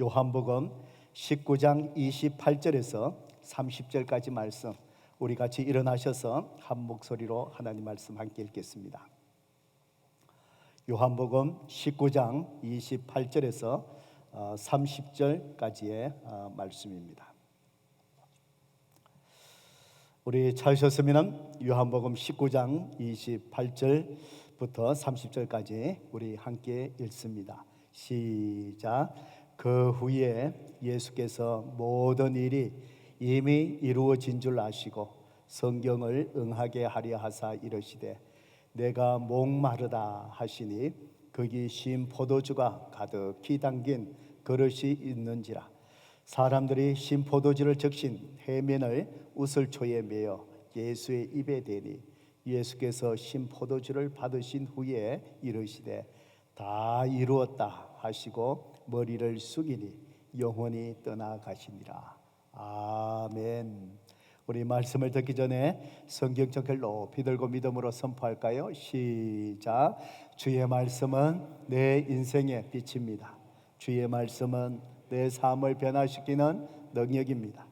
요한복음 19장 28절에서 30절까지 말씀, 우리 같이 일어나셔서 한 목소리로 하나님 말씀 함께 읽겠습니다. 요한복음 19장 28절에서 30절까지의 말씀입니다. 우리 찾으셨으면 요한복음 19장 28절부터 30절까지 우리 함께 읽습니다. 시작. 그 후에 예수께서 모든 일이 이미 이루어진 줄 아시고 성경을 응하게 하려 하사 이르시되 내가 목마르다 하시니 거기 신 포도주가 가득히 담긴 그릇이 있는지라. 사람들이 신 포도주를 적신 해면을 우슬초에 매어 예수의 입에 대니 예수께서 신 포도주를 받으신 후에 이르시되 다 이루었다 하시고 머리를 숙이니 영혼이 떠나가시니라. 아멘. 우리 말씀을 듣기 전에 성경책을 높이 들고 믿음으로 선포할까요? 시작. 주의 말씀은 내 인생의 빛입니다. 주의 말씀은 내 삶을 변화시키는 능력입니다.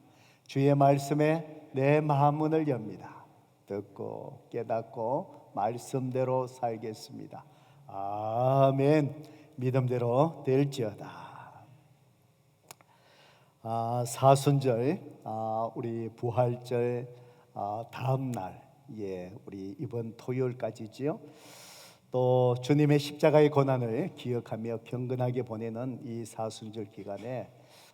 주의 말씀에 내 마음문을 엽니다. 듣고 깨닫고 말씀대로 살겠습니다. 아멘. 믿음대로 될지어다. 사순절, 우리 부활절 다음 날, 우리 이번 토요일까지지요. 또 주님의 십자가의 고난을 기억하며 경건하게 보내는 이 사순절 기간에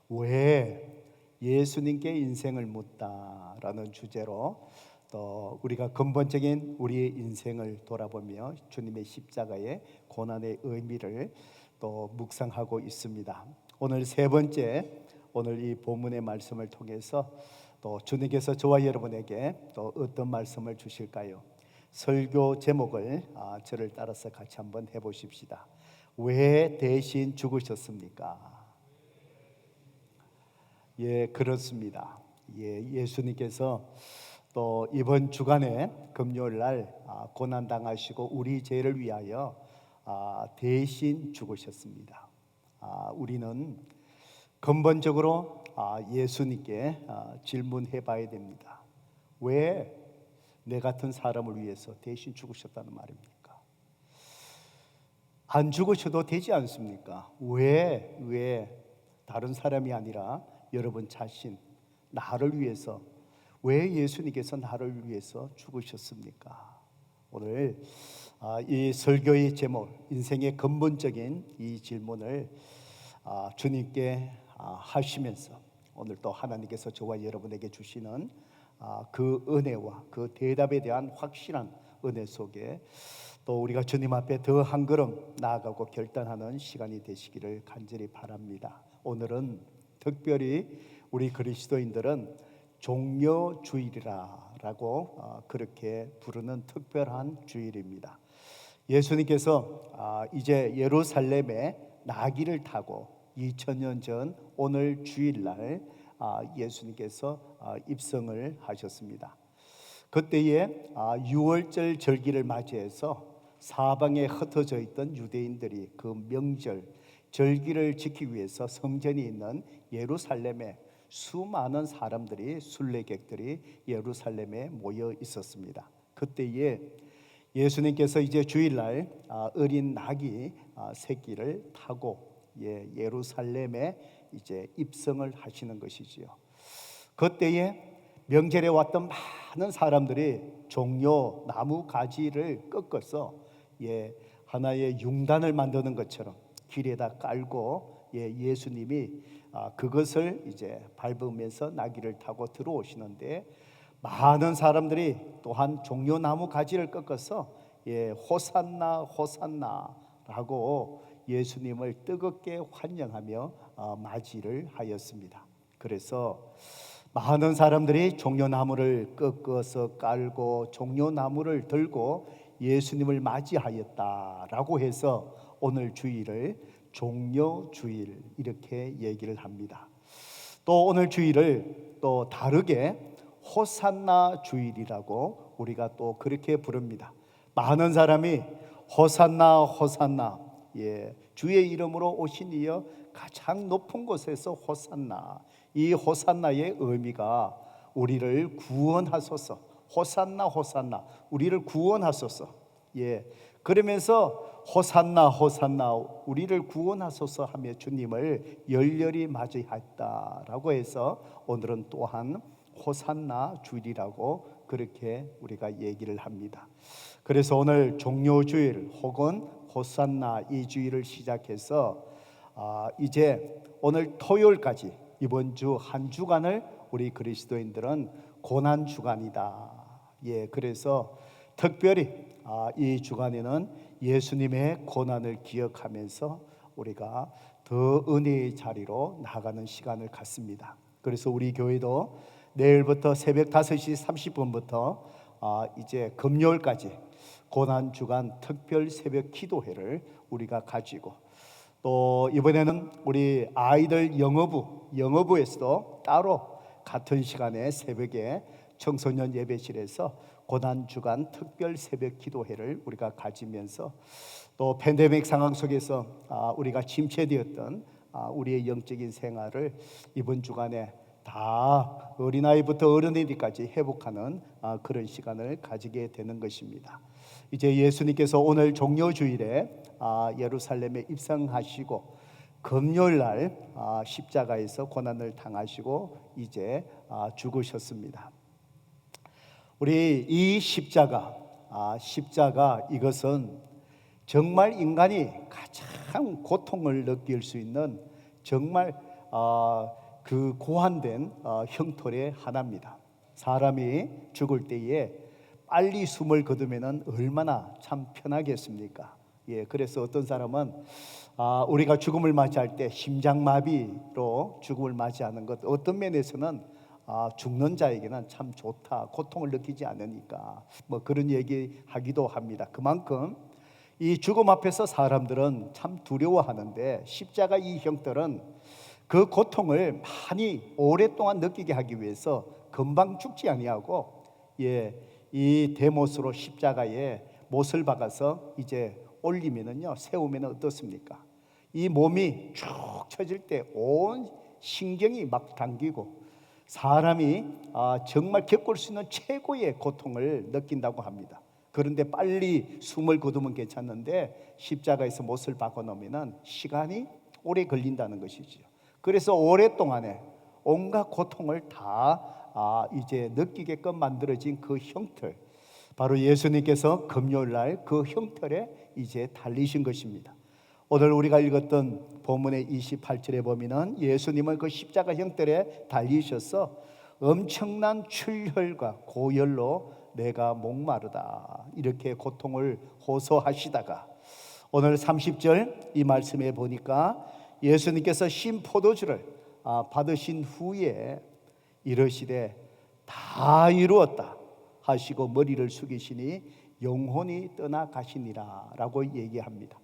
왜 예수님께 인생을 묻다라는 주제로 또 우리가 근본적인 우리의 인생을 돌아보며 주님의 십자가의 고난의 의미를 또 묵상하고 있습니다. 오늘 세 번째, 오늘 이 본문의 말씀을 통해서 또 주님께서 저와 여러분에게 또 어떤 말씀을 주실까요? 설교 제목을 저를 따라서 같이 한번 해보십시다. 왜 대신 죽으셨습니까? 그렇습니다. 예수님께서 또 이번 주간에 금요일 날 고난 당하시고 우리 죄를 위하여 대신 죽으셨습니다. 우리는 근본적으로 예수님께 질문해 봐야 됩니다. 왜 내 같은 사람을 위해서 대신 죽으셨다는 말입니까? 안 죽으셔도 되지 않습니까? 왜 다른 사람이 아니라 여러분 자신, 나를 위해서, 왜 예수님께서 나를 위해서 죽으셨습니까? 오늘 이 설교의 제목, 인생의 근본적인 이 질문을 주님께 하시면서 오늘 또 하나님께서 저와 여러분에게 주시는 그 은혜와 그 대답에 대한 확실한 은혜 속에 또 우리가 주님 앞에 더 한 걸음 나아가고 결단하는 시간이 되시기를 간절히 바랍니다. 오늘은 특별히 우리 그리스도인들은 종려주일이라고 그렇게 부르는 특별한 주일입니다. 예수님께서 이제 예루살렘에 나귀를 타고 2000년 전 오늘 주일날 예수님께서 입성을 하셨습니다. 그때에 유월절 절기를 맞이해서 사방에 흩어져 있던 유대인들이 그 명절 절기를 지키기 위해서 성전이 있는 예루살렘에 수많은 사람들이, 순례객들이 예루살렘에 모여 있었습니다. 그때에 예수님께서 이제 주일날 어린 나귀 새끼를 타고 예루살렘에 이제 입성을 하시는 것이지요. 그때에 명절에 왔던 많은 사람들이 종려 나무 가지를 꺾어서 하나의 융단을 만드는 것처럼 길에다 깔고 예수님이 그것을 이제 밟으면서 나귀를 타고 들어오시는데 많은 사람들이 또한 종려나무 가지를 꺾어서 호산나 호산나라고 예수님을 뜨겁게 환영하며 맞이를 하였습니다. 그래서 많은 사람들이 종려나무를 꺾어서 깔고 종려나무를 들고 예수님을 맞이하였다라고 해서 오늘 주일을 종려주일 이렇게 얘기를 합니다. 또 오늘 주일을 또 다르게 호산나 주일이라고 우리가 또 그렇게 부릅니다. 많은 사람이 호산나 호산나 주의 이름으로 오신 이여 가장 높은 곳에서 호산나, 이 호산나의 의미가 우리를 구원하소서, 호산나 호산나, 우리를 구원하소서. 예, 그러면서 호산나 호산나 우리를 구원하소서 하며 주님을 열렬히 맞이했다라고 해서 오늘은 또한 호산나 주일이라고 그렇게 우리가 얘기를 합니다. 그래서 오늘 종료주일 혹은 호산나 이 주일을 시작해서 이제 오늘 토요일까지 이번 주 한 주간을 우리 그리스도인들은 고난 주간이다. 예, 그래서 특별히 이 주간에는 예수님의 고난을 기억하면서 우리가 더 은혜의 자리로 나가는 시간을 갖습니다. 그래서 우리 교회도 내일부터 새벽 5시 30분부터 이제 금요일까지 고난주간 특별 새벽 기도회를 우리가 가지고, 또 이번에는 우리 아이들 영어부에서도 따로 같은 시간에 새벽에 청소년 예배실에서 고난주간 특별 새벽 기도회를 우리가 가지면서, 또 팬데믹 상황 속에서 우리가 침체되었던 우리의 영적인 생활을 이번 주간에 다 어린아이부터 어른이까지 회복하는 그런 시간을 가지게 되는 것입니다. 이제 예수님께서 오늘 종료주일에 예루살렘에 입성하시고 금요일 날 십자가에서 고난을 당하시고 이제 죽으셨습니다. 우리 이 십자가 이것은 정말 인간이 가장 고통을 느낄 수 있는 정말 그 고안된 형틀의 하나입니다. 사람이 죽을 때에 빨리 숨을 거두면 얼마나 참 편하겠습니까? 예, 그래서 어떤 사람은 우리가 죽음을 맞이할 때 심장마비로 죽음을 맞이하는 것, 어떤 면에서는 죽는 자에게는 참 좋다, 고통을 느끼지 않으니까 뭐 그런 얘기하기도 합니다. 그만큼 이 죽음 앞에서 사람들은 참 두려워하는데, 십자가 이 형틀은 그 고통을 많이 오랫동안 느끼게 하기 위해서 금방 죽지 아니하고, 이 대못으로 십자가에 못을 박아서 이제 올리면은요, 세우면 어떻습니까? 이 몸이 쭉 처질 때 온 신경이 막 당기고 사람이 정말 겪을 수 있는 최고의 고통을 느낀다고 합니다. 그런데 빨리 숨을 거두면 괜찮은데 십자가에서 못을 박아 놓으면 시간이 오래 걸린다는 것이죠. 그래서 오랫동안에 온갖 고통을 다 이제 느끼게끔 만들어진 그 형틀, 바로 예수님께서 금요일 날 그 형틀에 이제 달리신 것입니다. 오늘 우리가 읽었던 본문의 28절에 보면은 예수님은 그 십자가 형틀에 달리셔서 엄청난 출혈과 고열로 내가 목마르다 이렇게 고통을 호소하시다가, 오늘 30절 이 말씀에 보니까 예수님께서 신 포도주를 받으신 후에 이르시되 다 이루었다 하시고 머리를 숙이시니 영혼이 떠나가시니라 라고 얘기합니다.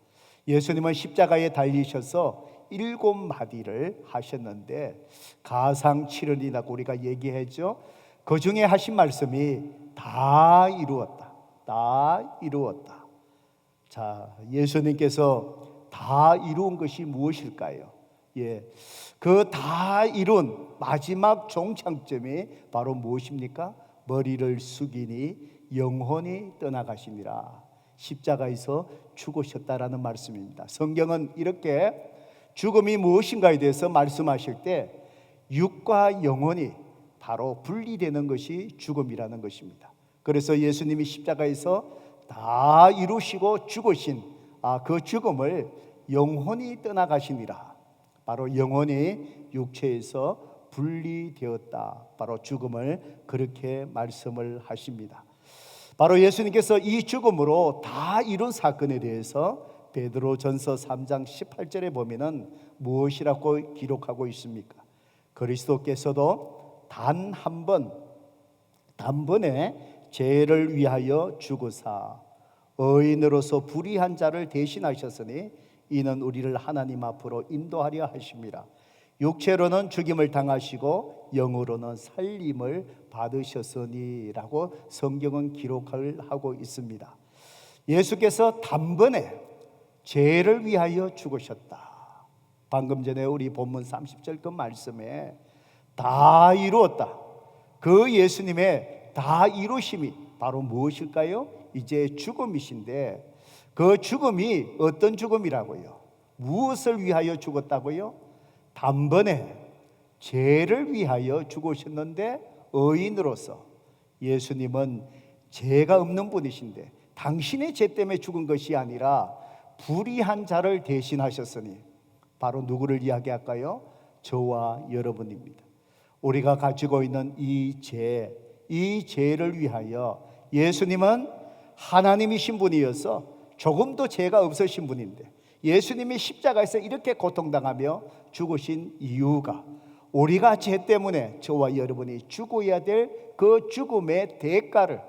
예수님은 십자가에 달리셔서 7마디를 하셨는데 가상칠언이라고 우리가 얘기하죠. 그 중에 하신 말씀이 다 이루었다, 다 이루었다. 자, 예수님께서 다 이루은 것이 무엇일까요? 그 다 이룬 마지막 종착점이 바로 무엇입니까? 머리를 숙이니 영혼이 떠나가시니라. 십자가에서 죽으셨다라는 말씀입니다. 성경은 이렇게 죽음이 무엇인가에 대해서 말씀하실 때 육과 영혼이 바로 분리되는 것이 죽음이라는 것입니다. 그래서 예수님이 십자가에서 다 이루시고 죽으신 그 죽음을 영혼이 떠나가시니라. 바로 영혼이 육체에서 분리되었다, 바로 죽음을 그렇게 말씀을 하십니다. 바로 예수님께서 이 죽음으로 다 이룬 사건에 대해서 베드로전서 3장 18절에 보면은 무엇이라고 기록하고 있습니까? 그리스도께서도 단 한 번, 단번에 죄를 위하여 죽으사 의인으로서 불의한 자를 대신하셨으니 이는 우리를 하나님 앞으로 인도하려 하심이라. 육체로는 죽임을 당하시고 영으로는 살림을 받으셨으니라고 성경은 기록을 하고 있습니다. 예수께서 단번에 죄를 위하여 죽으셨다. 방금 전에 우리 본문 30절 그 말씀에 다 이루었다. 그 예수님의 다 이루심이 바로 무엇일까요? 이제 죽음이신데 그 죽음이 어떤 죽음이라고요? 무엇을 위하여 죽었다고요? 단번에 죄를 위하여 죽으셨는데 의인으로서 예수님은 죄가 없는 분이신데 당신의 죄 때문에 죽은 것이 아니라 불의한 자를 대신하셨으니 바로 누구를 이야기할까요? 저와 여러분입니다. 우리가 가지고 있는 이 죄를 위하여 예수님은 하나님이신 분이어서 조금도 죄가 없으신 분인데 예수님이 십자가에서 이렇게 고통당하며 죽으신 이유가 우리가 죄 때문에 저와 여러분이 죽어야 될 그 죽음의 대가를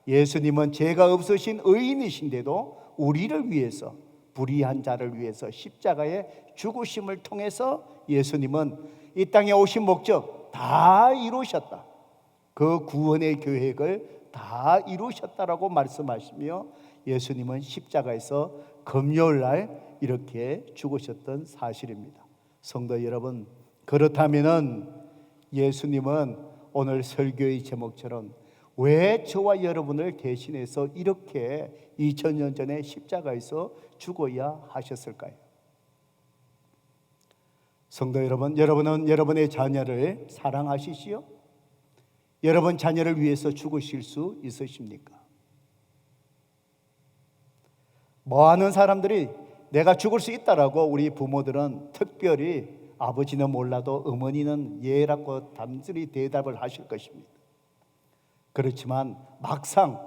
예수님은 죄가 없으신 의인이신데도 우리를 위해서 불의한 자를 위해서 십자가의 죽으심을 통해서 예수님은 이 땅에 오신 목적 다 이루셨다. 그 구원의 계획을 다 이루셨다라고 말씀하시며 예수님은 십자가에서 금요일 날 이렇게 죽으셨던 사실입니다. 성도 여러분, 그렇다면은 예수님은 오늘 설교의 제목처럼 왜 저와 여러분을 대신해서 이렇게 2000년 전에 십자가에서 죽어야 하셨을까요? 성도 여러분, 여러분은 여러분의 자녀를 사랑하시지요? 여러분 자녀를 위해서 죽으실 수 있으십니까? 많은 사람들이 내가 죽을 수 있다라고 우리 부모들은 특별히 아버지는 몰라도 어머니는 예라고 단순히 대답을 하실 것입니다. 그렇지만 막상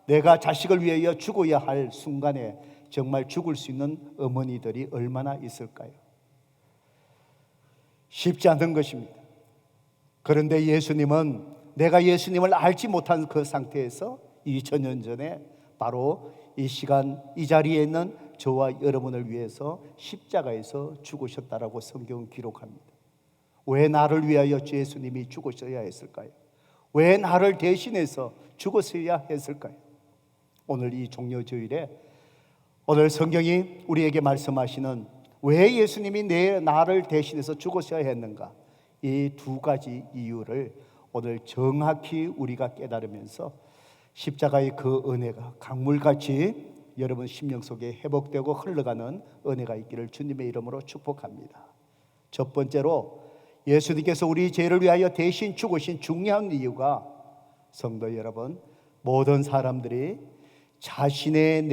내가 자식을 위하여 죽어야 할 순간에 정말 죽을 수 있는 어머니들이 얼마나 있을까요? 쉽지 않은 것입니다. 그런데 예수님은 내가 예수님을 알지 못한 그 상태에서 2000년 전에 바로 이 시간 이 자리에 있는 저와 여러분을 위해서 십자가에서 죽으셨다라고 성경은 기록합니다. 왜 나를 위하여 예수님이 죽으셔야 했을까요? 왜 나를 대신해서 죽었어야 했을까요? 오늘 이 종려주일에 오늘 성경이 우리에게 말씀하시는 왜 예수님이 나를 대신해서 죽으셔야 했는가, 이 두 가지 이유를 오늘 정확히 우리가 깨달으면서 십자가의 그 은혜가 강물같이 여러분 심령 속에 회복되고 흘러가는 은혜가 있기를 주님의 이름으로 축복합니다. 첫 번째로 예수님께서 우리 죄를 위하여 대신 죽으신 중요한 이유가, 성도 여러분, 모든 사람들이 자신의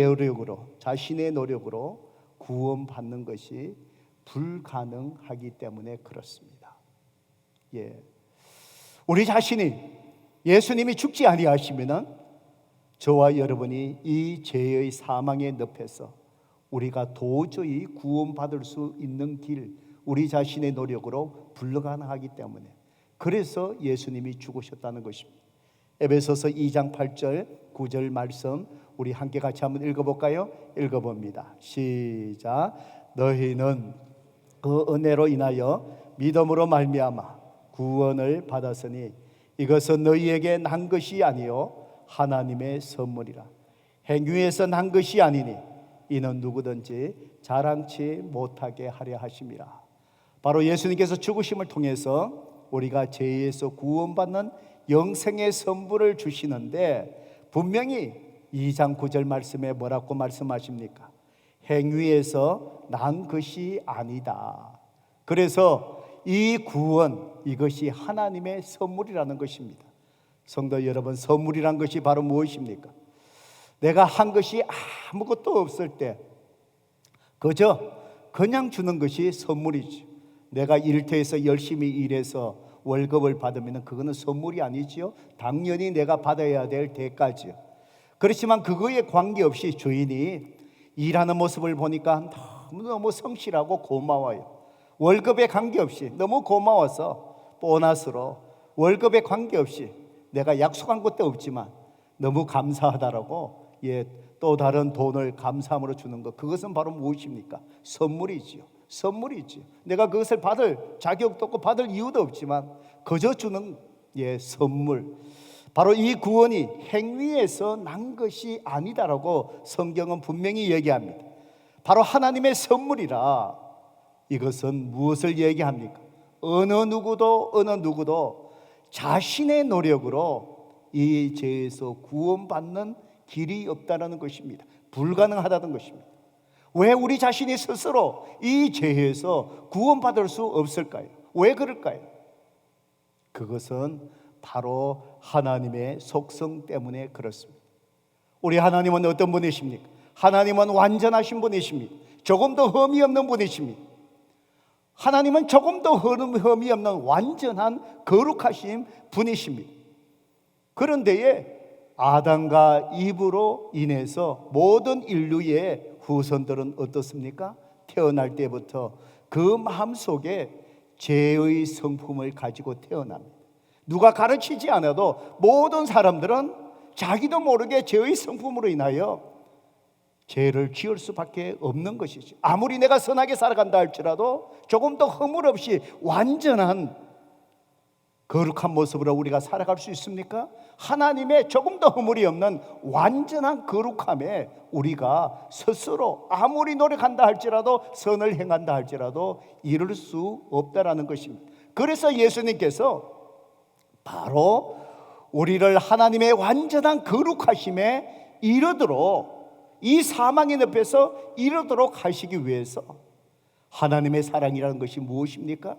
노력으로 구원받는 것이 불가능하기 때문에 그렇습니다. 우리 자신이 예수님이 죽지 아니하시면은 저와 여러분이 이 죄의 사망의 늪에서 우리가 도저히 구원받을 수 있는 길, 우리 자신의 노력으로 불가능하기 때문에 그래서 예수님이 죽으셨다는 것입니다. 에베소서 2장 8절 9절 말씀 우리 함께 같이 한번 읽어볼까요? 읽어봅니다. 시작. 너희는 그 은혜로 인하여 믿음으로 말미암아 구원을 받았으니 이것은 너희에게 난 것이 아니요 하나님의 선물이라. 행위에서 난 것이 아니니 이는 누구든지 자랑치 못하게 하려 하심이라. 바로 예수님께서 죽으심을 통해서 우리가 죄에서 구원받는 영생의 선물을 주시는데 분명히 2장 9절 말씀에 뭐라고 말씀하십니까? 행위에서 난 것이 아니다. 그래서 이 구원, 이것이 하나님의 선물이라는 것입니다. 성도 여러분, 선물이란 것이 바로 무엇입니까? 내가 한 것이 아무것도 없을 때 그냥 주는 것이 선물이죠. 내가 일터에서 열심히 일해서 월급을 받으면 그거는 선물이 아니지요. 당연히 내가 받아야 될 대가지요. 그렇지만 그거에 관계없이 주인이 일하는 모습을 보니까 너무 성실하고 고마워요. 월급에 관계없이 너무 고마워서 보너스로 월급에 관계없이 내가 약속한 것도 없지만 너무 감사하다라고 또 다른 돈을 감사함으로 주는 것, 그것은 바로 무엇입니까? 선물이지요. 선물이지요. 내가 그것을 받을 자격도 없고 받을 이유도 없지만 그저 주는 선물. 바로 이 구원이 행위에서 난 것이 아니다라고 성경은 분명히 얘기합니다. 바로 하나님의 선물이라 이것은 무엇을 얘기합니까? 어느 누구도 자신의 노력으로 이 죄에서 구원받는 길이 없다는 것입니다. 불가능하다는 것입니다. 왜 우리 자신이 스스로 이 죄에서 구원받을 수 없을까요? 왜 그럴까요? 그것은 바로 하나님의 속성 때문에 그렇습니다. 우리 하나님은 어떤 분이십니까? 하나님은 완전하신 분이십니다. 조금도 흠이 없는 분이십니다. 하나님은 조금도 흠이 없는 완전한 거룩하신 분이십니다. 그런데 아담과 이브로 인해서 모든 인류의 후손들은 어떻습니까? 태어날 때부터 그 마음속에 죄의 성품을 가지고 태어납니다. 누가 가르치지 않아도 모든 사람들은 자기도 모르게 죄의 성품으로 인하여 죄를 지을 수밖에 없는 것이죠. 아무리 내가 선하게 살아간다 할지라도 조금 더 허물 없이 완전한 거룩한 모습으로 우리가 살아갈 수 있습니까? 하나님의 조금 더 허물이 없는 완전한 거룩함에 우리가 스스로 아무리 노력한다 할지라도 선을 행한다 할지라도 이룰 수 없다라는 것입니다. 그래서 예수님께서 바로 우리를 하나님의 완전한 거룩하심에 이르도록 이 사망의 늪에서 이르도록 하시기 위해서 하나님의 사랑이라는 것이 무엇입니까?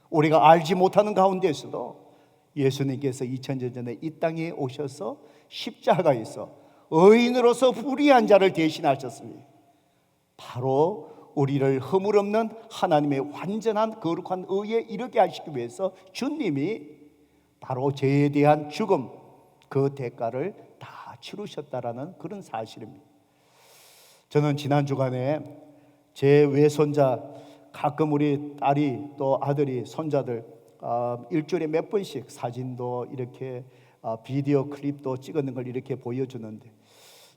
우리가 알지 못하는 가운데서도 예수님께서 2000년 전에 이 땅에 오셔서 십자가에서 의인으로서 불의한 자를 대신하셨습니다. 바로 우리를 허물 없는 하나님의 완전한 거룩한 의에 이르게 하시기 위해서 주님이 바로 죄에 대한 죽음, 그 대가를 다 치르셨다라는 그런 사실입니다. 저는 지난 주간에 제 외손자, 가끔 우리 딸이 또 아들이 손자들 일주일에 몇 번씩 사진도 이렇게 비디오 클립도 찍는 걸 이렇게 보여주는데,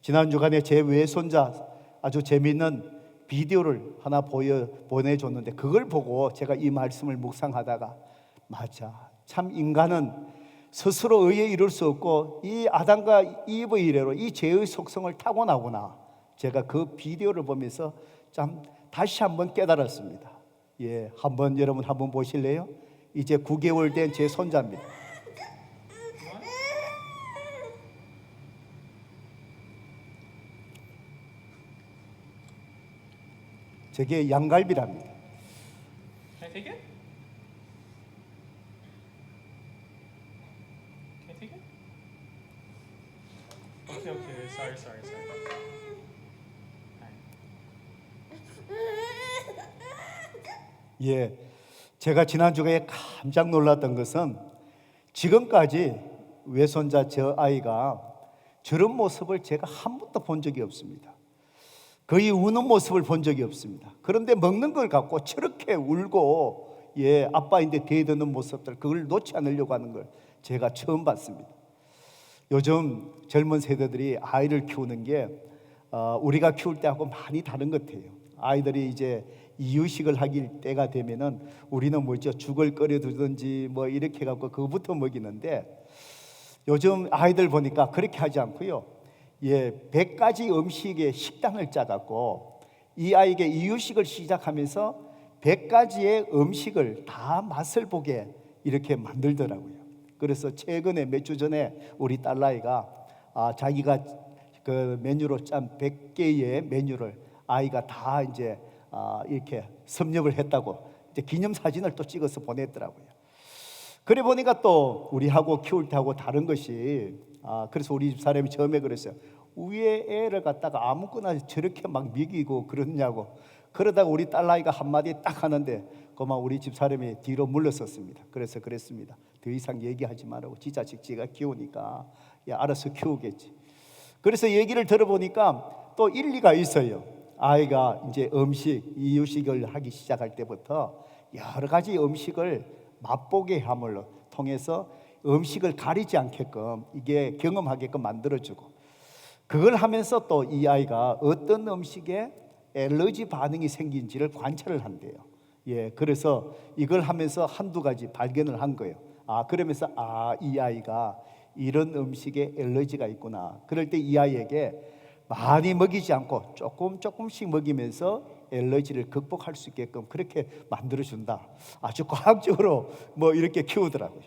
지난 주간에 제 외손자 아주 재미있는 비디오를 하나 보내줬는데, 그걸 보고 제가 이 말씀을 묵상하다가 맞아, 참 인간은 스스로 의에 이룰 수 없고 이 아담과 이브의 이래로 이 죄의 속성을 타고나구나. 제가 그 비디오를 보면서 참 다시 한번 깨달았습니다. 한번 여러분 한번 보실래요? 이제 9개월 된 제 손자입니다. 저게 양갈비랍니다. Can I take it? Can I take it? Okay. Sorry. 제가 지난주에 깜짝 놀랐던 것은 지금까지 외손자 저 아이가 저런 모습을 제가 한 번도 본 적이 없습니다. 거의 우는 모습을 본 적이 없습니다. 그런데 먹는 걸 갖고 저렇게 울고 아빠인데 대드는 모습들, 그걸 놓지 않으려고 하는 걸 제가 처음 봤습니다. 요즘 젊은 세대들이 아이를 키우는 게 우리가 키울 때하고 많이 다른 것 같아요. 아이들이 이제 이유식을 하길 때가 되면은 우리는 죽을 끓여 두든지 이렇게 해갖고 그거부터 먹이는데, 요즘 아이들 보니까 그렇게 하지 않고요. 100가지 음식의 식단을 짜갖고 이 아이에게 이유식을 시작하면서 100가지의 음식을 다 맛을 보게 이렇게 만들더라고요. 그래서 최근에 몇 주 전에 우리 딸아이가 자기가 그 메뉴로 짠 100개의 메뉴를 아이가 다 이제 이렇게 섭렵을 했다고 이제 기념사진을 또 찍어서 보냈더라고요. 그래 보니까 또 우리하고 키울 때하고 다른 것이, 그래서 우리 집 사람이 처음에 그랬어요. 위에 애를 갖다가 아무거나 저렇게 막 먹이고 그러냐고. 그러다가 우리 딸아이가 한마디 딱 하는데 그만 우리 집 사람이 뒤로 물러섰습니다. 그래서 그랬습니다. 더 이상 얘기하지 말라고. 지 자식 지가 키우니까 알아서 키우겠지. 그래서 얘기를 들어보니까 또 일리가 있어요. 아이가 이제 이유식을 하기 시작할 때부터 여러 가지 음식을 맛보게 함을 통해서 음식을 가리지 않게끔 이게 경험하게끔 만들어주고, 그걸 하면서 또 이 아이가 어떤 음식에 알러지 반응이 생긴지를 관찰을 한대요. 그래서 이걸 하면서 한두 가지 발견을 한 거예요. 그러면서 이 아이가 이런 음식에 알러지가 있구나. 그럴 때 이 아이에게 많이 먹이지 않고 조금씩 먹이면서 알러지를 극복할 수 있게끔 그렇게 만들어준다. 아주 과학적으로 뭐 이렇게 키우더라고요.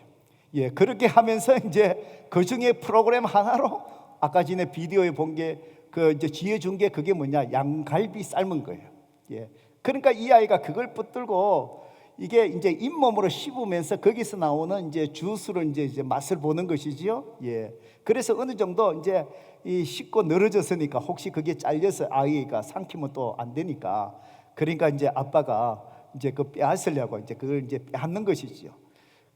예, 그렇게 하면서 이제 그 중에 프로그램 하나로 아까 전에 비디오에 본 게 그 이제 지혜 준 게 그게 뭐냐, 양갈비 삶은 거예요. 예, 그러니까 이 아이가 그걸 붙들고 이게 이제 잇몸으로 씹으면서 거기서 나오는 이제 주스를 이제 맛을 보는 것이지요. 예, 그래서 어느 정도 이제 이 씹고 늘어졌으니까 혹시 그게 잘려서 아이가 삼키면 또 안 되니까, 그러니까 이제 아빠가 이제 그 빼앗으려고 이제 그걸 이제 빼앗는 것이지요.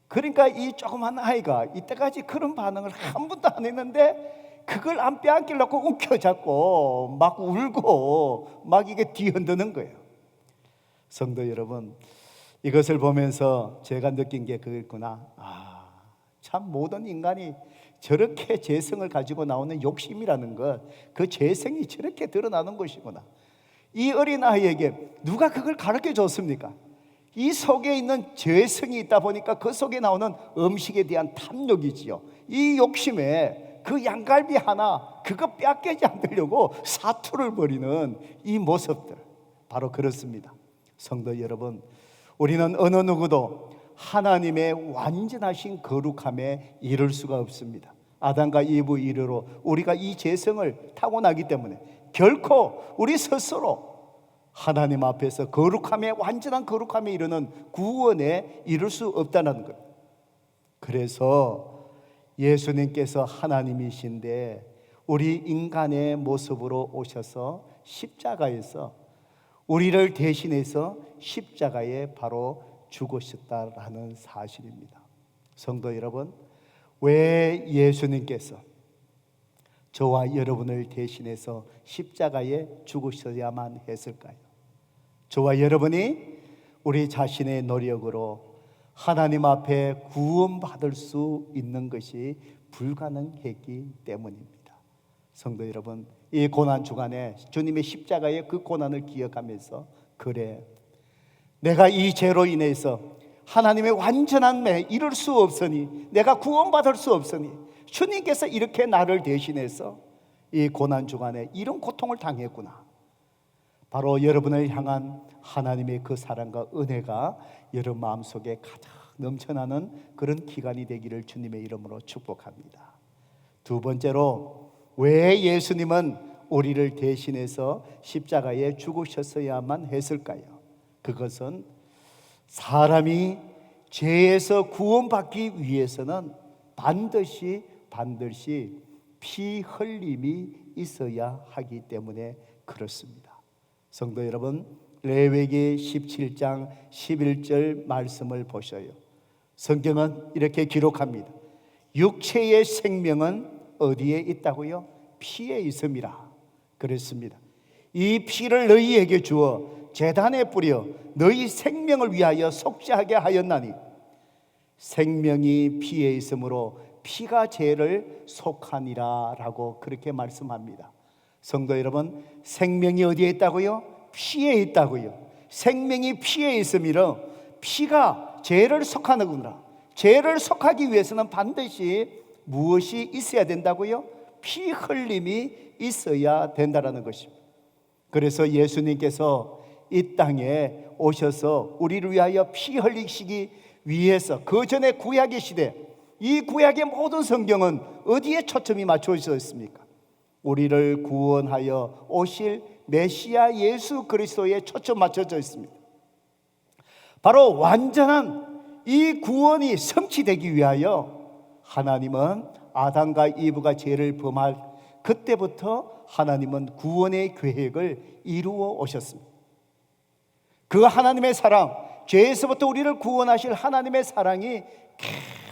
그러니까 이 조그만 아이가 이때까지 그런 반응을 한 번도 안 했는데 그걸 안 빼앗기려고 움켜잡고 막 울고 막 이게 뒤흔드는 거예요. 성도 여러분, 이것을 보면서 제가 느낀 게 그거구나. 참 모든 인간이 저렇게 재성을 가지고 나오는 욕심이라는 것, 그 재성이 저렇게 드러나는 것이구나. 이 어린아이에게 누가 그걸 가르쳐 줬습니까? 이 속에 있는 재성이 있다 보니까 그 속에 나오는 음식에 대한 탐욕이지요. 이 욕심에 그 양갈비 하나 그거 빼앗기지 않으려고 사투를 벌이는 이 모습들, 바로 그렇습니다. 성도 여러분, 우리는 어느 누구도 하나님의 완전하신 거룩함에 이를 수가 없습니다. 아담과 이브 이르로 우리가 이 재성을 타고나기 때문에 결코 우리 스스로 하나님 앞에서 거룩함에, 완전한 거룩함에 이르는 구원에 이룰 수 없다는 것. 그래서 예수님께서 하나님이신데 우리 인간의 모습으로 오셔서 십자가에서 우리를 대신해서 십자가에 바로 죽으셨다라는 사실입니다. 성도 여러분, 왜 예수님께서 저와 여러분을 대신해서 십자가에 죽으셔야만 했을까요? 저와 여러분이 우리 자신의 노력으로 하나님 앞에 구원받을 수 있는 것이 불가능했기 때문입니다. 성도 여러분, 이 고난 주간에 주님의 십자가의 그 고난을 기억하면서, 그래, 내가 이 죄로 인해서 하나님의 완전한 매 이룰 수 없으니, 내가 구원받을 수 없으니 주님께서 이렇게 나를 대신해서 이 고난 주간에 이런 고통을 당했구나. 바로 여러분을 향한 하나님의 그 사랑과 은혜가 여러분 마음속에 가득 넘쳐나는 그런 기간이 되기를 주님의 이름으로 축복합니다. 두 번째로, 왜 예수님은 우리를 대신해서 십자가에 죽으셨어야만 했을까요? 그것은 사람이 죄에서 구원받기 위해서는 반드시 피 흘림이 있어야 하기 때문에 그렇습니다. 성도 여러분, 레위기 17장 11절 말씀을 보셔요. 성경은 이렇게 기록합니다. 육체의 생명은 어디에 있다고요? 피에 있음이라 그랬습니다. 이 피를 너희에게 주어 제단에 뿌려 너희 생명을 위하여 속죄하게 하였나니, 생명이 피에 있으므로 피가 죄를 속하니라 라고 그렇게 말씀합니다. 성도 여러분, 생명이 어디에 있다고요? 피에 있다고요. 생명이 피에 있으므로 피가 죄를 속하는구나. 죄를 속하기 위해서는 반드시 무엇이 있어야 된다고요? 피 흘림이 있어야 된다라는 것입니다. 그래서 예수님께서 이 땅에 오셔서 우리를 위하여 피 흘리시기 위해서, 그 전에 구약의 시대, 이 구약의 모든 성경은 어디에 초점이 맞춰져 있습니까? 우리를 구원하여 오실 메시아 예수 그리스도에 초점 맞춰져 있습니다. 바로 완전한 이 구원이 성취되기 위하여 하나님은 아담과 이브가 죄를 범할 그때부터 하나님은 구원의 계획을 이루어 오셨습니다. 그 하나님의 사랑, 죄에서부터 우리를 구원하실 하나님의 사랑이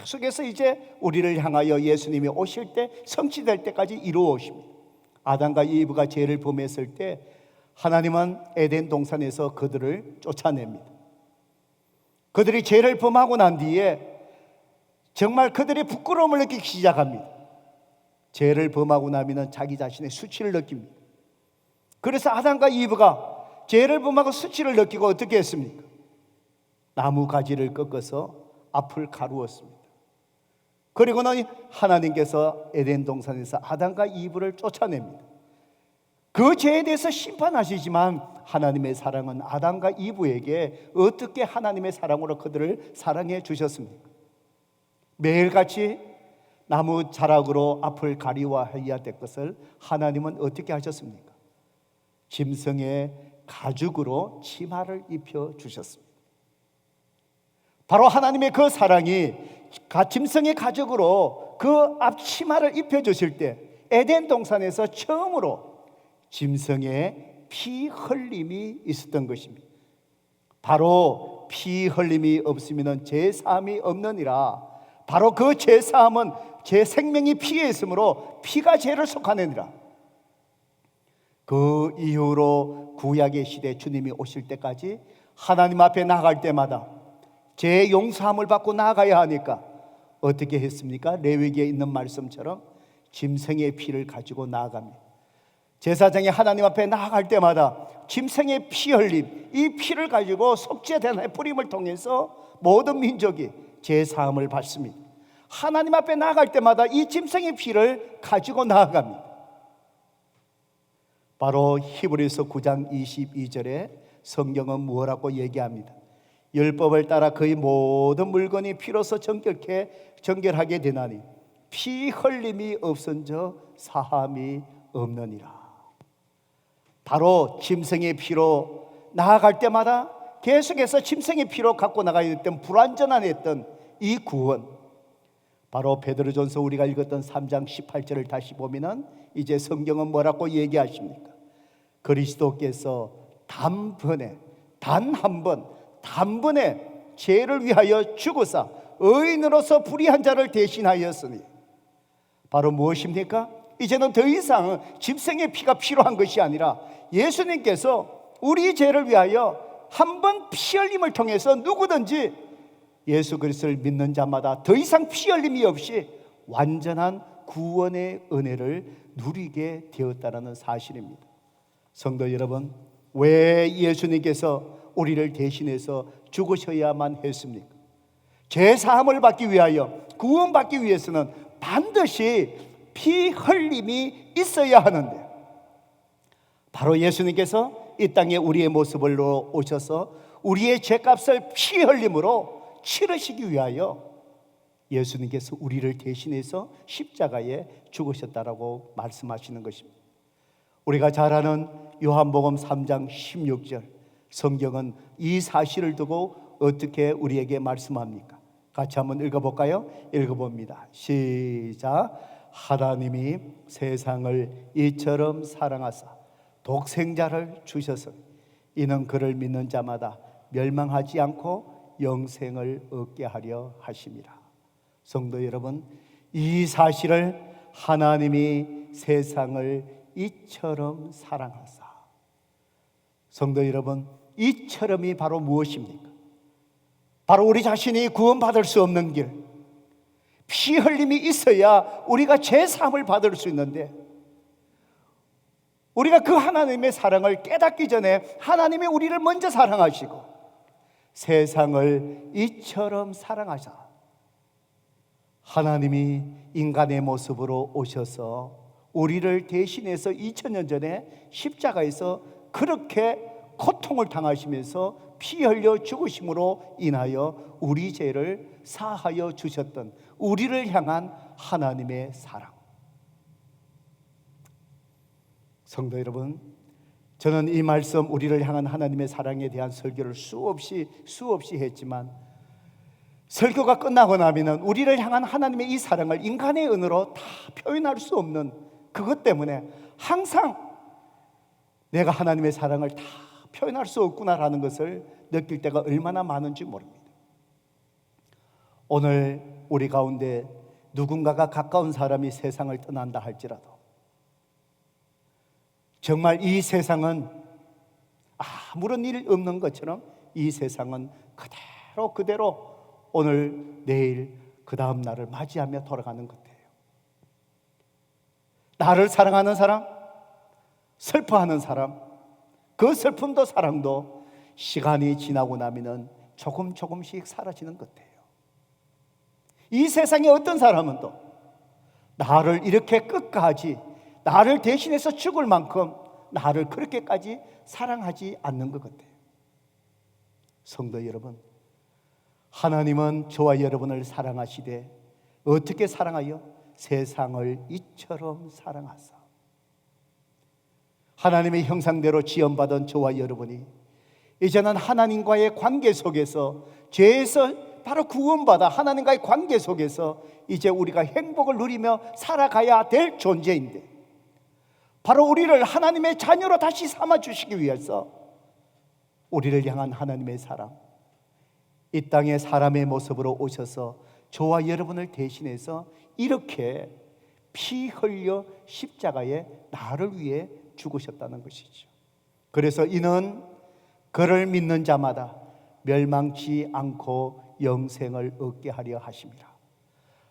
계속해서 이제 우리를 향하여 예수님이 오실 때 성취될 때까지 이루어 오십니다. 아담과 이브가 죄를 범했을 때 하나님은 에덴 동산에서 그들을 쫓아냅니다. 그들이 죄를 범하고 난 뒤에 정말 그들이 부끄러움을 느끼기 시작합니다. 죄를 범하고 나면 자기 자신의 수치를 느낍니다. 그래서 아담과 이브가 죄를 범하고 수치를 느끼고 어떻게 했습니까? 나무 가지를 꺾어서 앞을 가루었습니다. 그리고는 하나님께서 에덴 동산에서 아담과 이브를 쫓아냅니다. 그 죄에 대해서 심판하시지만 하나님의 사랑은 아담과 이브에게 어떻게 하나님의 사랑으로 그들을 사랑해 주셨습니까? 매일같이 나무 자락으로 앞을 가리워야 될 것을 하나님은 어떻게 하셨습니까? 짐승의 가죽으로 치마를 입혀 주셨습니다. 바로 하나님의 그 사랑이 짐승의 가죽으로 그 앞치마를 입혀 주실 때 에덴 동산에서 처음으로 짐승의 피 흘림이 있었던 것입니다. 바로 피 흘림이 없으면 제사함이 없느니라. 바로 그 제사함은 제 생명이 피에 있으므로 피가 죄를 속하느니라. 그 이후로 구약의 시대 주님이 오실 때까지 하나님 앞에 나아갈 때마다 제 용서함을 받고 나아가야 하니까 어떻게 했습니까? 레위기에 있는 말씀처럼 짐승의 피를 가지고 나아갑니다. 제사장이 하나님 앞에 나아갈 때마다 짐승의 피 흘림, 이 피를 가지고 속죄된 뿌림을 통해서 모든 민족이 제사함을 받습니다. 하나님 앞에 나아갈 때마다 이 짐승의 피를 가지고 나아갑니다. 바로 히브리서 9장 22절에 성경은 뭐라고 얘기합니다? 율법을 따라 그의 모든 물건이 피로서 정결하게 되나니 피 흘림이 없은저 사함이 없느니라. 바로 짐승의 피로 나아갈 때마다 계속해서 짐승의 피로 갖고 나가야 했던 불완전한 했던 이 구원, 바로 베드로전서 우리가 읽었던 3장 18절을 다시 보면은 이제 성경은 뭐라고 얘기하십니까? 그리스도께서 단번에 단 한 번 단번에 죄를 위하여 죽으사 의인으로서 불의한 자를 대신하였으니, 바로 무엇입니까? 이제는 더 이상 짐승의 피가 필요한 것이 아니라 예수님께서 우리 죄를 위하여 한 번 피 흘림을 통해서 누구든지 예수 그리스도를 믿는 자마다 더 이상 피 흘림이 없이 완전한 구원의 은혜를 누리게 되었다는 사실입니다. 성도 여러분, 왜 예수님께서 우리를 대신해서 죽으셔야만 했습니까? 죄사함을 받기 위하여, 구원받기 위해서는 반드시 피 흘림이 있어야 하는데, 바로 예수님께서 이 땅에 우리의 모습으로 오셔서 우리의 죄값을 피 흘림으로 치르시기 위하여 예수님께서 우리를 대신해서 십자가에 죽으셨다라고 말씀하시는 것입니다. 우리가 잘 아는 요한복음 3장 16절, 성경은 이 사실을 두고 어떻게 우리에게 말씀합니까? 같이 한번 읽어볼까요? 읽어봅니다. 시작. 하나님이 세상을 이처럼 사랑하사 독생자를 주셔서 이는 그를 믿는 자마다 멸망하지 않고 영생을 얻게 하려 하심이라. 성도 여러분, 이 사실을 하나님이 세상을 이처럼 사랑하사, 성도 여러분, 이처럼이 바로 무엇입니까? 바로 우리 자신이 구원받을 수 없는 길, 피 흘림이 있어야 우리가 죄사함을 받을 수 있는데, 우리가 그 하나님의 사랑을 깨닫기 전에 하나님이 우리를 먼저 사랑하시고 세상을 이처럼 사랑하사 하나님이 인간의 모습으로 오셔서 우리를 대신해서 2000년 전에 십자가에서 그렇게 고통을 당하시면서 피 흘려 죽으심으로 인하여 우리 죄를 사하여 주셨던 우리를 향한 하나님의 사랑. 성도 여러분, 저는 이 말씀, 우리를 향한 하나님의 사랑에 대한 설교를 수없이 했지만, 설교가 끝나고 나면 우리를 향한 하나님의 이 사랑을 인간의 언어로 다 표현할 수 없는 그것 때문에 항상 내가 하나님의 사랑을 다 표현할 수 없구나라는 것을 느낄 때가 얼마나 많은지 모릅니다. 오늘 우리 가운데 누군가가 가까운 사람이 세상을 떠난다 할지라도 정말 이 세상은 아무런 일 없는 것처럼 이 세상은 그대로 오늘 내일 그 다음 날을 맞이하며 돌아가는 것 같아요. 나를 사랑하는 사람, 슬퍼하는 사람, 그 슬픔도 사랑도 시간이 지나고 나면 조금씩 사라지는 것 같아요. 이 세상에 어떤 사람은 또 나를 이렇게 끝까지 나를 대신해서 죽을 만큼 나를 그렇게까지 사랑하지 않는 것 같아요. 성도 여러분, 하나님은 저와 여러분을 사랑하시되 어떻게 사랑하여? 세상을 이처럼 사랑하사. 하나님의 형상대로 지음받은 저와 여러분이 이제는 하나님과의 관계 속에서, 죄에서 바로 구원받아 하나님과의 관계 속에서 이제 우리가 행복을 누리며 살아가야 될 존재인데, 바로 우리를 하나님의 자녀로 다시 삼아주시기 위해서 우리를 향한 하나님의 사랑, 이 땅에 사람의 모습으로 오셔서 저와 여러분을 대신해서 이렇게 피 흘려 십자가에 나를 위해 죽으셨다는 것이죠. 그래서 이는 그를 믿는 자마다 멸망치 않고 영생을 얻게 하려 하심이라.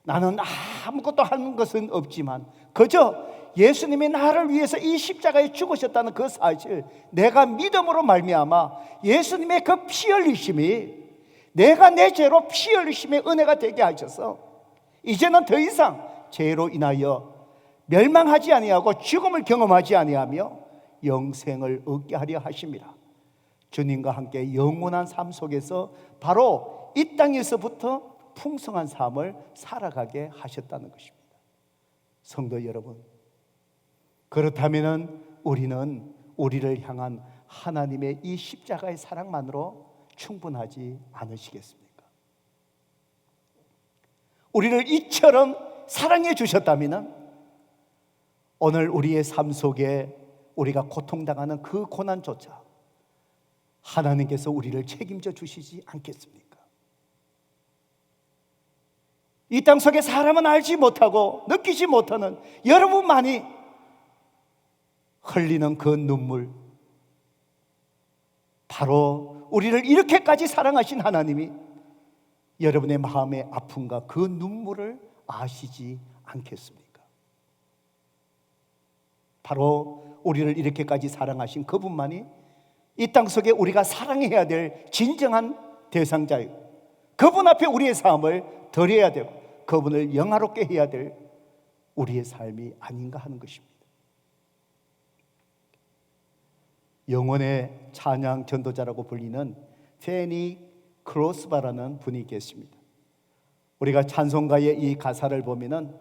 나는 아무것도 하는 것은 없지만 그저 예수님이 나를 위해서 이 십자가에 죽으셨다는 그 사실, 내가 믿음으로 말미암아 예수님의 그 피 흘리심이 내가 내 죄로 피 흘리심의 은혜가 되게 하셔서 이제는 더 이상 죄로 인하여 멸망하지 아니하고 죽음을 경험하지 아니하며 영생을 얻게 하려 하심이라. 주님과 함께 영원한 삶 속에서 바로 이 땅에서부터 풍성한 삶을 살아가게 하셨다는 것입니다. 성도 여러분, 그렇다면 우리는 우리를 향한 하나님의 이 십자가의 사랑만으로 충분하지 않으시겠습니까? 우리를 이처럼 사랑해 주셨다면 오늘 우리의 삶 속에 우리가 고통당하는 그 고난조차 하나님께서 우리를 책임져 주시지 않겠습니까? 이 땅 속에 사람은 알지 못하고 느끼지 못하는 여러분만이 흘리는 그 눈물, 바로 우리를 이렇게까지 사랑하신 하나님이 여러분의 마음의 아픔과 그 눈물을 아시지 않겠습니까? 바로 우리를 이렇게까지 사랑하신 그분만이 이 땅 속에 우리가 사랑해야 될 진정한 대상자이고, 그분 앞에 우리의 삶을 드려야 되고 그분을 영화롭게 해야 될 우리의 삶이 아닌가 하는 것입니다. 영혼의 찬양 전도자라고 불리는 페니 크로스바라는 분이 계십니다. 우리가 찬송가의 이 가사를 보면은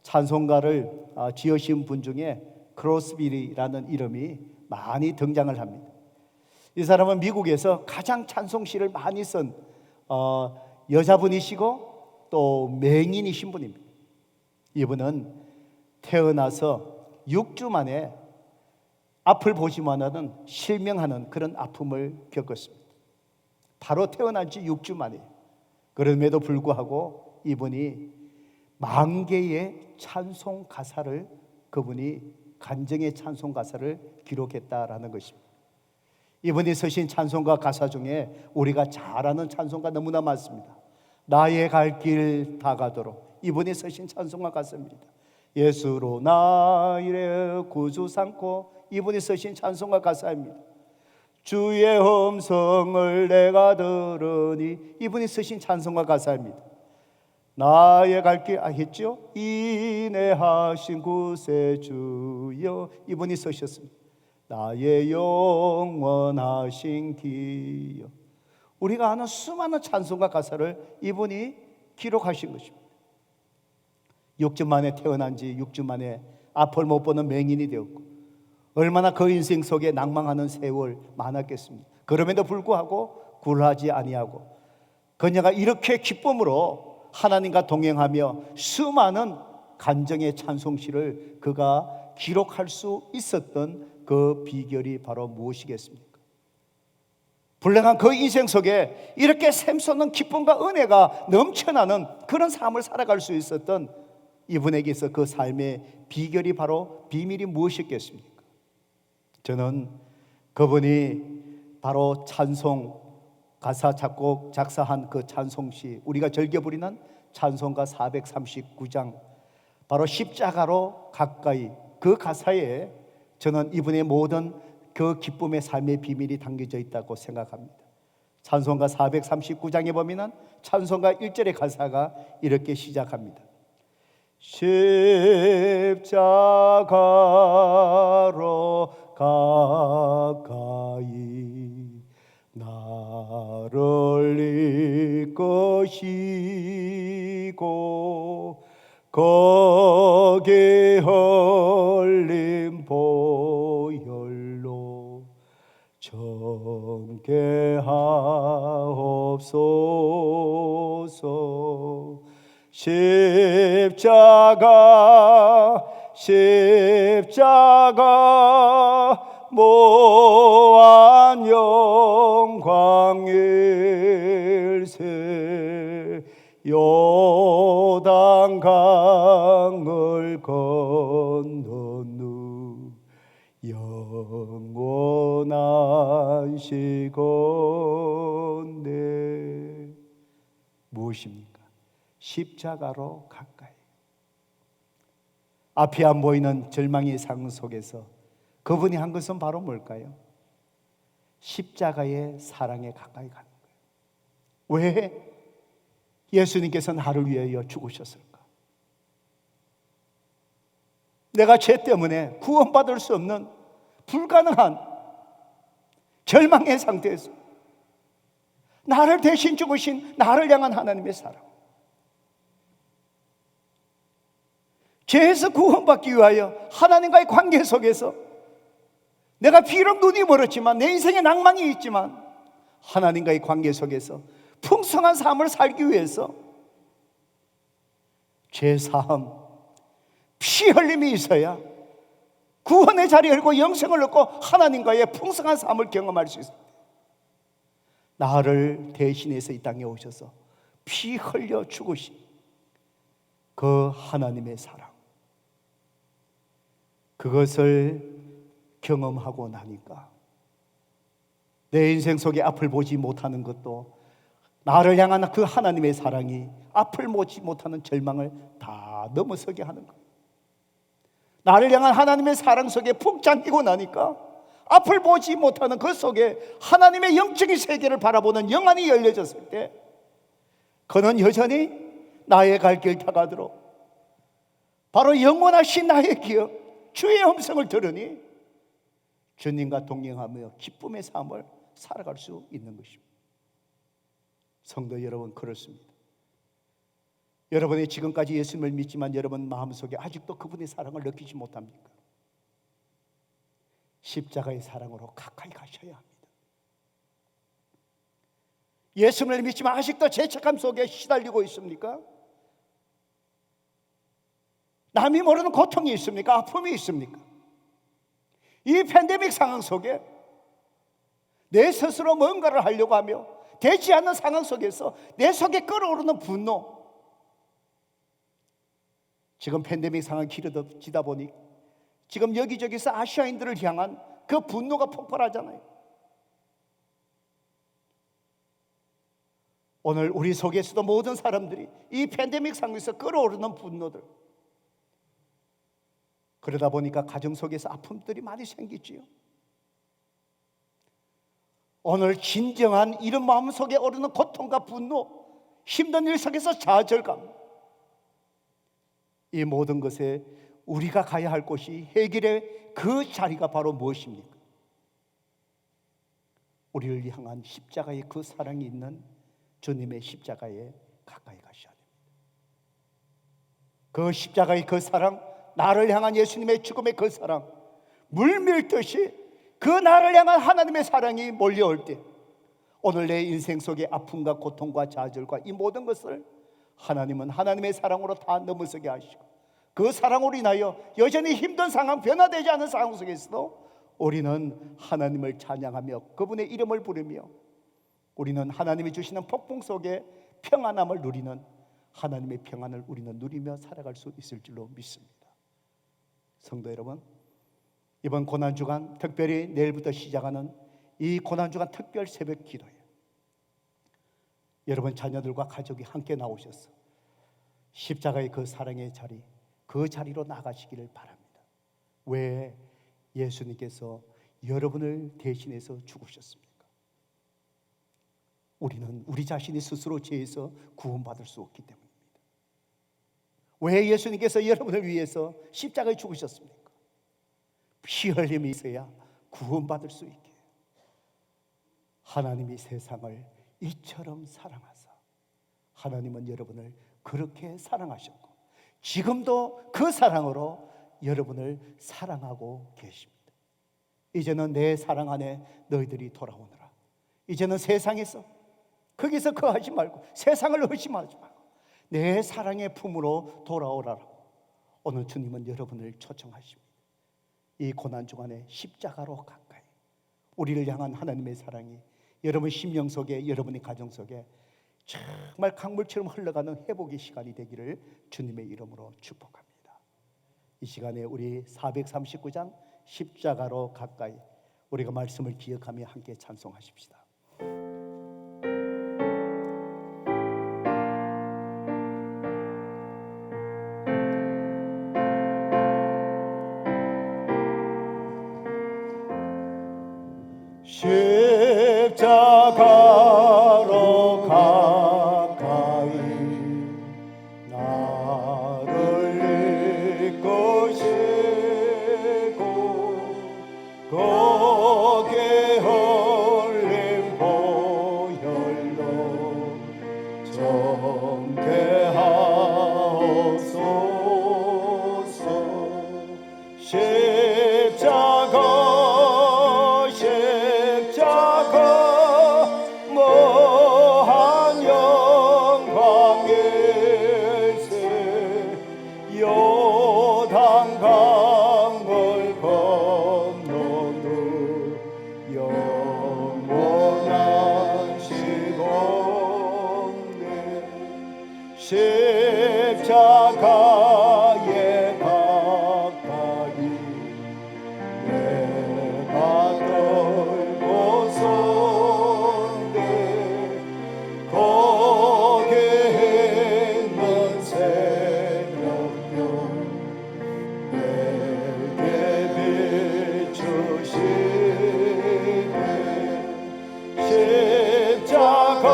찬송가를 지으신 분 중에 크로스비라는 이름이 많이 등장을 합니다. 이 사람은 미국에서 가장 찬송시를 많이 쓴 여자분이시고 또 맹인이신 분입니다. 이분은 태어나서 6주 만에 앞을 보지만 하는 실명하는 그런 아픔을 겪었습니다. 바로 태어난 지 6주 만에. 그럼에도 불구하고 이분이 10,000개의 찬송 가사를, 그분이 간증의 찬송 가사를 기록했다라는 것입니다. 이분이 쓰신 찬송가 가사 중에 우리가 잘 아는 찬송가 너무나 많습니다. 나의 갈 길 다 가도록, 이분이 쓰신 찬송가 가사입니다. 예수로 나의 구주 삼고, 이분이 쓰신 찬송가 가사입니다. 주의 음성을 내가 들으니, 이분이 쓰신 찬송가 가사입니다. 나의 갈 길 했죠? 인내하신 구세주여, 이분이 쓰셨습니다. 나의 영원하신 기여. 우리가 아는 수많은 찬송가 가사를 이분이 기록하신 것입니다. 6주 만에 태어난 지 6주 만에 앞을 못 보는 맹인이 되었고, 얼마나 그 인생 속에 낭망하는 세월 많았겠습니까? 그럼에도 불구하고 굴하지 아니하고 그녀가 이렇게 기쁨으로 하나님과 동행하며 수많은 간증의 찬송시를 그가 기록할 수 있었던 그 비결이 바로 무엇이겠습니까? 불행한 그 인생 속에 이렇게 샘솟는 기쁨과 은혜가 넘쳐나는 그런 삶을 살아갈 수 있었던 이분에게서 그 삶의 비결이, 바로 비밀이 무엇이겠습니까? 저는 그분이 바로 찬송 가사 작곡 작사한 그 찬송시, 우리가 즐겨 부리는 찬송가 439장, 바로 십자가로 가까이, 그 가사에 저는 이분의 모든 그 기쁨의 삶의 비밀이 담겨져 있다고 생각합니다. 찬송가 439장에 보면 찬송가 1절의 가사가 이렇게 시작합니다. 십자가로 가까이 나를 이끄시고 거기 흘린 보혈로 정케하옵소서. 십자가 무한 영광일세. 요단강을 건넌 후 영원한 시건대. 무엇입니까? 십자가로 가까이. 앞이 안 보이는 절망의 상황 속에서 그분이 한 것은 바로 뭘까요? 십자가의 사랑에 가까이 가는 거예요. 왜 예수님께서 나를 위하여 죽으셨을까? 내가 죄 때문에 구원받을 수 없는 불가능한 절망의 상태에서 나를 대신 죽으신 나를 향한 하나님의 사랑, 죄에서 구원받기 위하여 하나님과의 관계 속에서 내가 비록 눈이 멀었지만 내 인생에 낭만이 있지만 하나님과의 관계 속에서 풍성한 삶을 살기 위해서 죄사함, 피 흘림이 있어야 구원의 자리에 열고 영생을 얻고 하나님과의 풍성한 삶을 경험할 수 있습니다. 나를 대신해서 이 땅에 오셔서 피 흘려 죽으신 그 하나님의 사랑, 그것을 경험하고 나니까 내 인생 속에 앞을 보지 못하는 것도 나를 향한 그 하나님의 사랑이 앞을 보지 못하는 절망을 다 넘어서게 하는 거예요. 나를 향한 하나님의 사랑 속에 푹 잠기고 나니까 앞을 보지 못하는 그 속에 하나님의 영적인 세계를 바라보는 영안이 열려졌을 때 그는 여전히 나의 갈 길 다가도록 바로 영원하신 나의 기억, 주의 음성을 들으니 주님과 동행하며 기쁨의 삶을 살아갈 수 있는 것입니다. 성도 여러분, 그렇습니다. 여러분이 지금까지 예수님을 믿지만 여러분 마음속에 아직도 그분의 사랑을 느끼지 못합니까? 십자가의 사랑으로 가까이 가셔야 합니다. 예수님을 믿지만 아직도 죄책감 속에 시달리고 있습니까? 남이 모르는 고통이 있습니까? 아픔이 있습니까? 이 팬데믹 상황 속에 내 스스로 뭔가를 하려고 하며 되지 않는 상황 속에서 내 속에 끓어오르는 분노, 지금 팬데믹 상황이 길어지다 보니 지금 여기저기서 아시아인들을 향한 그 분노가 폭발하잖아요. 오늘 우리 속에서도 모든 사람들이 이 팬데믹 상황에서 끓어오르는 분노들, 그러다 보니까 가정 속에서 아픔들이 많이 생기지요. 오늘 진정한 이런 마음속에 오르는 고통과 분노, 힘든 일 속에서 좌절감, 이 모든 것에 우리가 가야 할 곳이 해결의 그 자리가 바로 무엇입니까? 우리를 향한 십자가의 그 사랑이 있는 주님의 십자가에 가까이 가셔야 됩니다. 그 십자가의 그 사랑, 나를 향한 예수님의 죽음의 그 사랑, 물밀듯이 그 나를 향한 하나님의 사랑이 몰려올 때 오늘 내 인생 속의 아픔과 고통과 좌절과 이 모든 것을 하나님은 하나님의 사랑으로 다 넘어서게 하시고 그 사랑으로 인하여 여전히 힘든 상황, 변화되지 않은 상황 속에서도 우리는 하나님을 찬양하며 그분의 이름을 부르며 우리는 하나님이 주시는 폭풍 속에 평안함을 누리는 하나님의 평안을 우리는 누리며 살아갈 수 있을 줄로 믿습니다. 성도 여러분, 이번 고난주간, 특별히 내일부터 시작하는 이 고난주간 특별 새벽 기도에 여러분 자녀들과 가족이 함께 나오셔서 십자가의 그 사랑의 자리, 그 자리로 나가시기를 바랍니다. 왜 예수님께서 여러분을 대신해서 죽으셨습니까? 우리는 우리 자신이 스스로 죄에서 구원받을 수 없기 때문입니다. 왜 예수님께서 여러분을 위해서 십자가에 죽으셨습니까? 피 흘림이 있어야 구원받을 수 있게 하나님이 세상을 이처럼 사랑하사 하나님은 여러분을 그렇게 사랑하셨고 지금도 그 사랑으로 여러분을 사랑하고 계십니다. 이제는 내 사랑 안에 너희들이 돌아오너라. 이제는 세상에서 거기서 거하지 말고 세상을 의심하지 말고 내 사랑의 품으로 돌아오라라. 오늘 주님은 여러분을 초청하십니다. 이 고난 주간에 십자가로 가까이 우리를 향한 하나님의 사랑이 여러분 심령 속에 여러분의 가정 속에 정말 강물처럼 흘러가는 회복의 시간이 되기를 주님의 이름으로 축복합니다. 이 시간에 우리 439장 십자가로 가까이 우리가 말씀을 기억하며 함께 찬송하십시다. 십자가로 가까이 나를 이끄시고 거기에 흘린 보혈로 정케하옵소서. 십자가 뭐한 영광일세 요단강을 건너는 영원한 시공에 십자가에 가까이 내가 떨고서 거기에 있는 새벽별 내게 비추시네. 십자가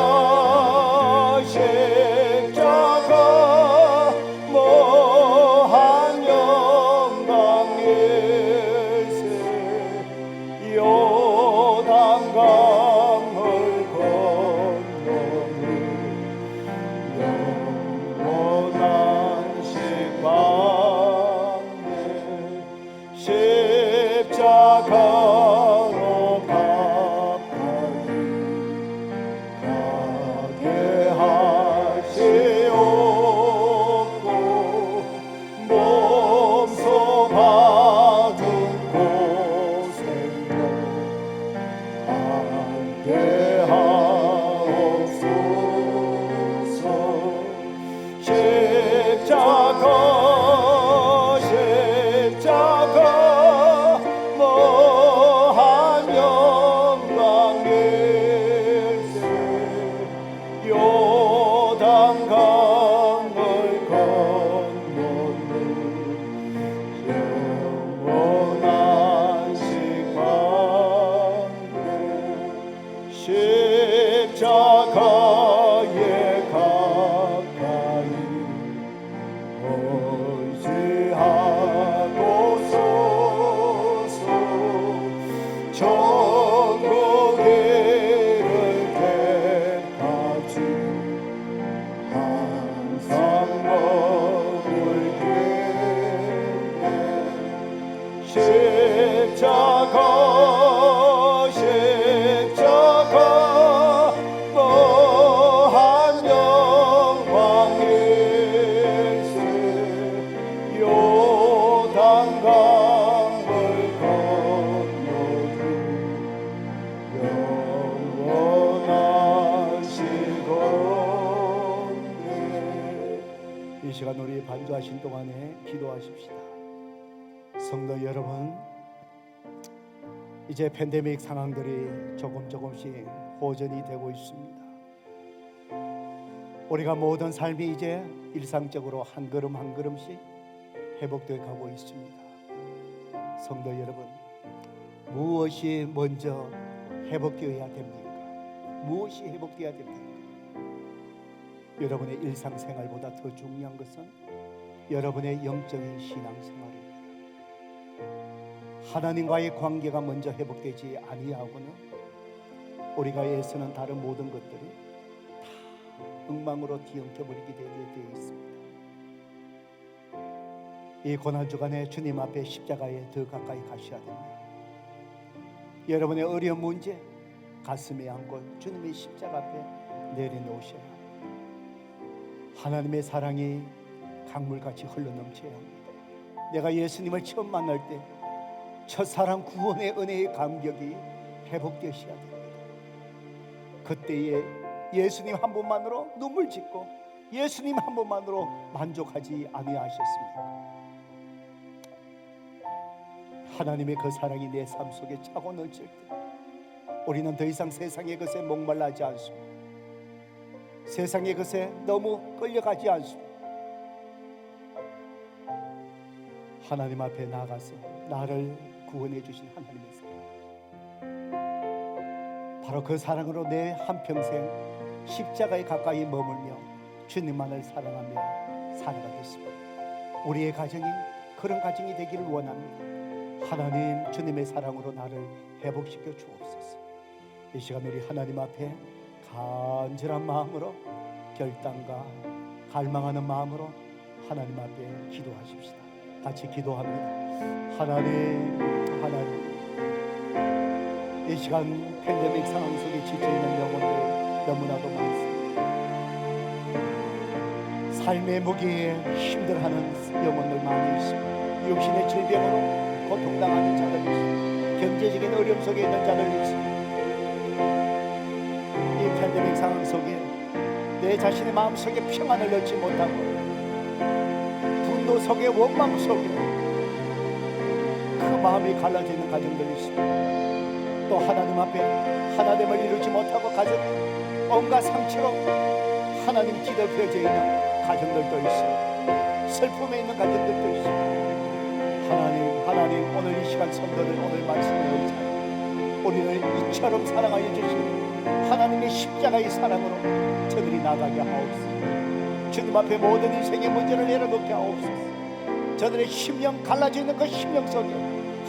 뭐한 영광일세 요단강을 건너는 영원한 시방에 십자가로 가까이 가게 하시옵고 몸소 받은 고생도 함께 하옵소서. 십자가 뭐한 영광일세 요단강을 건너는 영원한 시간에 십자가에 가까이 의지하고서서 천국 이를 때까지 항상 머물게 십자가 뭐한 영광일세 요단강을 건너는 영원한 시간에 이 시간 우리 반주하신 동안에 기도하십시다. 성도 여러분, 이제 팬데믹 상황들이 조금씩 호전이 되고 있습니다. 우리가 모든 삶이 이제 일상적으로 한 걸음 한 걸음씩 회복되어 가고 있습니다. 성도 여러분, 무엇이 먼저 회복되어야 됩니까? 무엇이 회복되어야 됩니까? 여러분의 일상생활보다 더 중요한 것은 여러분의 영적인 신앙생활입니다. 하나님과의 관계가 먼저 회복되지 아니하고는 우리가 애쓰는 다른 모든 것들이 다 엉망으로 뒤엉켜버리게 되어 있습니다. 이 고난주간에 주님 앞에 십자가에 더 가까이 가셔야 됩니다. 여러분의 어려운 문제 가슴에 안고 주님의 십자가 앞에 내려놓으셔야 합니다. 하나님의 사랑이 강물같이 흘러넘쳐야 합니다. 내가 예수님을 처음 만날 때 첫사랑 구원의 은혜의 감격이 회복되셔야 됩니다. 그때에 예수님 한 분만으로 눈물 짓고 예수님 한 분만으로 만족하지 아니하셨습니까? 하나님의 그 사랑이 내 삶 속에 차고 넘칠 때 우리는 더 이상 세상의 것에 목말라하지 않습니다. 세상의 것에 너무 끌려가지 않습니다. 하나님 앞에 나가서 나를 구원해 주신 하나님의 사랑, 바로 그 사랑으로 내 한평생 십자가에 가까이 머물며 주님만을 사랑하며 살아가겠습니다. 우리의 가정이 그런 가정이 되기를 원합니다. 하나님, 주님의 사랑으로 나를 회복시켜 주옵소서. 이 시간 우리 하나님 앞에 간절한 마음으로, 결단과 갈망하는 마음으로 하나님 앞에 기도하십시다. 같이 기도합니다. 하나님, 이 시간 팬데믹 상황 속에 지쳐있는 영혼들 너무나도 많습니다. 삶의 무게에 힘들어하는 영혼들 많이 있습니다. 육신의 질병으로 고통당하는 자들 있습니다. 경제적인 어려움 속에 있는 자들 있습니다. 이 팬데믹 상황 속에 내 자신의 마음속에 평안을 얻지 못하고 분노 속에 원망 속에 그 마음이 갈라지는 가정들이 있습니다. 또 하나님 앞에 하나됨을 이루지 못하고 가정에 온갖 상처로 하나님 뒤덮여져 있는 가정들도 있습니다. 슬픔에 있는 가정들도 있습니다. 하나님, 오늘 이 시간 성도들 오늘 말씀을 의지하여 우리를 이처럼 사랑하여 주신 하나님의 십자가의 사랑으로 저들이 나가게 하옵소서. 주님 앞에 모든 인생의 문제를 내려놓게 하옵소서. 저들의 심령 갈라져 있는 그 심령 속에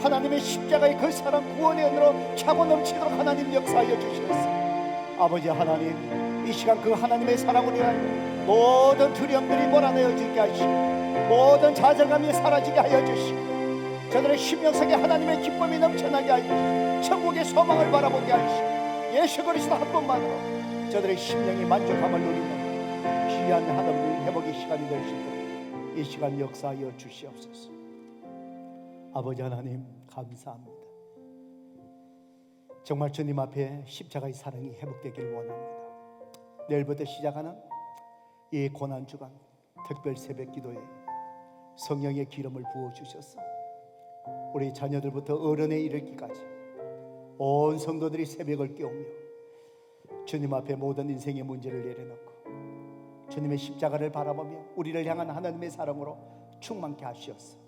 하나님의 십자가의 그 사랑 구원의 은혜로 차고 넘치도록 하나님 역사하여 주시옵소서. 아버지 하나님, 이 시간 그 하나님의 사랑으로 인하여 모든 두려움들이 몰아내어지게 하시고 모든 좌절감이 사라지게 하여 주시고 저들의 심령 속에 하나님의 기쁨이 넘쳐나게 하여 천국의 소망을 바라보게 하시고 예수 그리스도 한 분만으로 저들의 심령이 만족함을 누리는 귀한 하나님의 회복의 시간이 될 수 있도록 이 시간 역사하여 주시옵소서. 아버지 하나님, 감사합니다. 정말 주님 앞에 십자가의 사랑이 회복되기를 원합니다. 내일부터 시작하는 이 고난주간 특별 새벽 기도에 성령의 기름을 부어주셔서 우리 자녀들부터 어른에 이르기까지 온 성도들이 새벽을 깨우며 주님 앞에 모든 인생의 문제를 내려놓고 주님의 십자가를 바라보며 우리를 향한 하나님의 사랑으로 충만케 하시옵소서.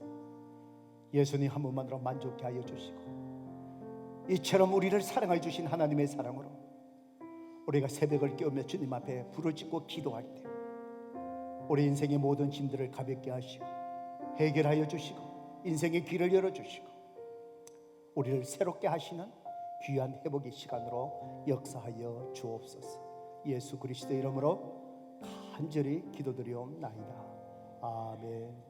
예수님 한 분만으로 만족케 하여 주시고 이처럼 우리를 사랑해 주신 하나님의 사랑으로 우리가 새벽을 깨우며 주님 앞에 부르짖고 기도할 때 우리 인생의 모든 짐들을 가볍게 하시고 해결하여 주시고 인생의 길을 열어주시고 우리를 새롭게 하시는 귀한 회복의 시간으로 역사하여 주옵소서. 예수 그리스도 이름으로 간절히 기도드리옵나이다. 아멘.